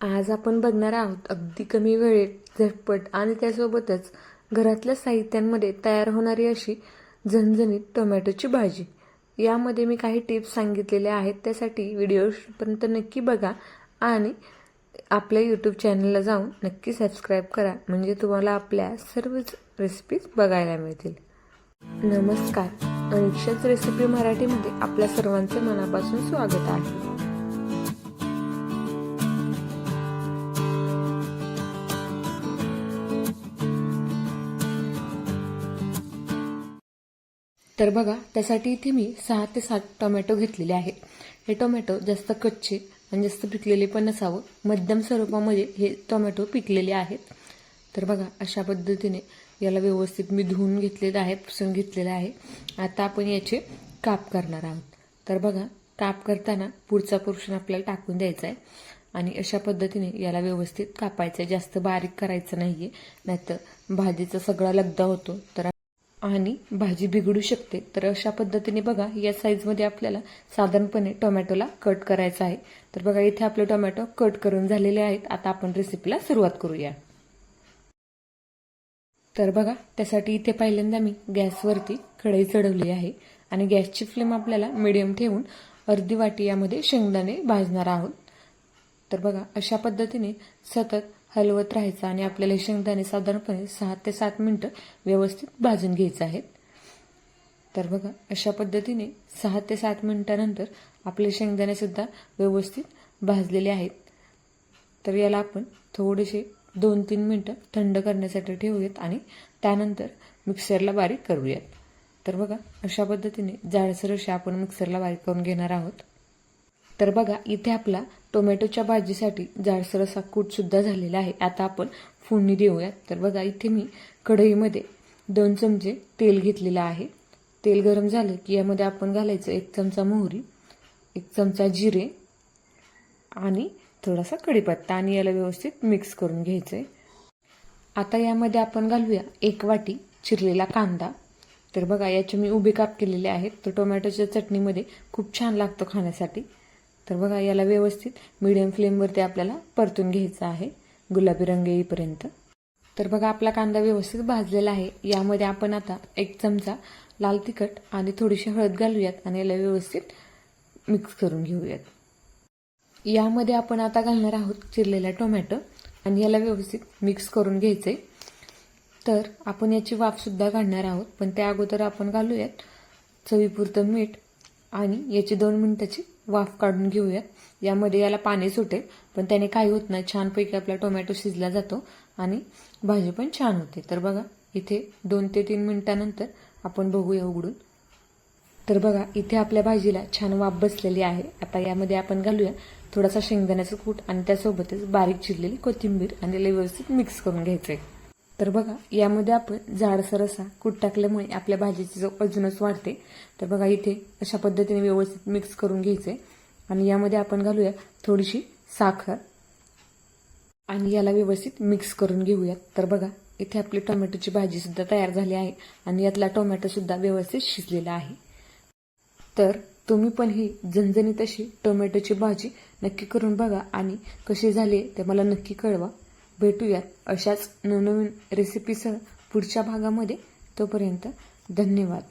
आज आपण बघणार आहोत अगदी कमी वेळेत झटपट आणि त्यासोबतच घरातल्या साहित्यांमध्ये तयार होणारी अशी झणझणीत टोमॅटोची भाजी। यामध्ये मी काही टिप्स सांगितलेल्या आहेत, त्यासाठी व्हिडिओपर्यंत नक्की बघा आणि आपल्या यूट्यूब चॅनलला जाऊन नक्की सबस्क्राईब करा, म्हणजे तुम्हाला आपल्या सर्वच रेसिपीज बघायला मिळतील। नमस्कार, अनिक्षाच रेसिपी मराठीमध्ये आपल्या सर्वांचे मनापासून स्वागत आहे। तर बघा, त्यासाठी इथे मी 6 ते 7 टोमॅटो घेतलेले आहेत। हे टोमॅटो जास्त कच्चे आणि जास्त पिकलेले पण नसावं, मध्यम स्वरूपामध्ये हे टोमॅटो पिकलेले आहेत। तर बघा, अशा पद्धतीने याला व्यवस्थित मी धुवून घेतलेलं आहे, पुसून घेतलेलं आहे। आता आपण याचे काप करणार आहोत। तर बघा, काप करताना पुढचा पोर्शन आपल्याला टाकून द्यायचा आहे आणि अशा पद्धतीने याला व्यवस्थित कापायचं आहे। जास्त बारीक करायचं नाहीये, नाहीतर भाजीचा सगळा लगदा होतो तर आणि भाजी बिघडू शकते। तर अशा पद्धतीने बघा, या साईजमध्ये आपल्याला साधारणपणे टोमॅटोला कट करायचा आहे। तर बघा, इथे आपले टोमॅटो कट करून झालेले आहेत। आता आपण रेसिपीला सुरुवात करूया। तर बघा, त्यासाठी इथे पहिल्यांदा मी गॅसवरती कढई चढवली आहे आणि गॅसची फ्लेम आपल्याला मीडियम ठेवून अर्धी वाटी यामध्ये शेंगदाणे भाजणार आहोत। तर बघा, अशा पद्धतीने सतत हलवत राहायचं आणि आपल्याला शेंगदाणे साधारणपणे 6 ते 7 मिनिटं व्यवस्थित भाजून घ्यायचे आहेत। तर बघा, अशा पद्धतीने 6 ते 7 मिनिटांनंतर आपले शेंगदाणे सुद्धा व्यवस्थित भाजलेले आहेत। तर याला आपण थोडेसे 2-3 मिनिटं थंड करण्यासाठी ठेवूयात आणि त्यानंतर मिक्सरला बारीक करूयात। तर बघा, अशा पद्धतीने जाडसर अशा आपण मिक्सरला बारीक करून घेणार आहोत। तर बघा, इथे आपला टोमॅटोच्या भाजीसाठी जाडसर असा कूट सुद्धा झालेला आहे। आता आपण फोडणी देऊयात। तर बघा, इथे मी कढईमध्ये 2 चमचे तेल घेतलेलं आहे। तेल गरम झालं की यामध्ये आपण घालायचं 1 चमचा मोहरी, 1 चमचा जिरे आणि थोडासा कढीपत्ता आणि याला व्यवस्थित मिक्स करून घ्यायचंय। आता यामध्ये आपण घालूया 1 वाटी चिरलेला कांदा। तर बघा, याचे मी उभे काप केलेले आहेत। तर टोमॅटोच्या चटणीमध्ये खूप छान लागतो खाण्यासाठी। तर बघा, याला व्यवस्थित मीडियम फ्लेमवरती आपल्याला परतून घ्यायचं आहे गुलाबी रंग येईपर्यंत। तर बघा, आपला कांदा व्यवस्थित भाजलेला आहे। यामध्ये आपण आता 1 चमचा लाल तिखट आणि थोडीशी हळद घालूयात आणि याला व्यवस्थित मिक्स करून घेऊयात। यामध्ये आपण आता घालणार आहोत चिरलेला टोमॅटो आणि याला व्यवस्थित मिक्स करून घ्यायचे। तर आपण याची वाफ सुद्धा काढणार आहोत, पण त्या अगोदर आपण घालूयात चवीपुरतं मीठ आणि याची 2 मिनिटाची वाफ काढून घेऊयात। यामध्ये याला पाणी सुटेल, पण त्याने काही होत नाही, छानपैकी आपला टोमॅटो शिजला जातो आणि भाजी पण छान होते। तर बघा, इथे 2 ते 3 मिनिटांनंतर आपण बघूया उघडून। तर बघा, इथे आपल्या भाजीला छान वाफ बसलेली आहे। आता यामध्ये आपण घालूया थोडासा शेंगदाण्याचा कूट आणि त्यासोबतच बारीक चिरलेली कोथिंबीर आणि याला व्यवस्थित मिक्स करून घ्यायचंय। तर बघा, यामध्ये आपण जाडसर असा कूट टाकल्यामुळे आपल्या भाजीची चव अजूनच वाढते। तर बघा, इथे अशा पद्धतीने व्यवस्थित मिक्स करून घ्यायचंय आणि यामध्ये आपण घालूया थोडीशी साखर आणि याला व्यवस्थित मिक्स करून घेऊयात। तर बघा, इथे आपली टोमॅटोची भाजी सुद्धा तयार झाली आहे आणि यातला टोमॅटो सुद्धा व्यवस्थित शिजलेला आहे। तर तुम्ही पण ही झणझणीत अशी टोमॅटोची भाजी नक्की करून बघा आणि कशी झाली ते मला नक्की कळवा। भेटूयात अशाच नवनवीन रेसिपीसह पुढच्या भागामध्ये। तोपर्यंत धन्यवाद।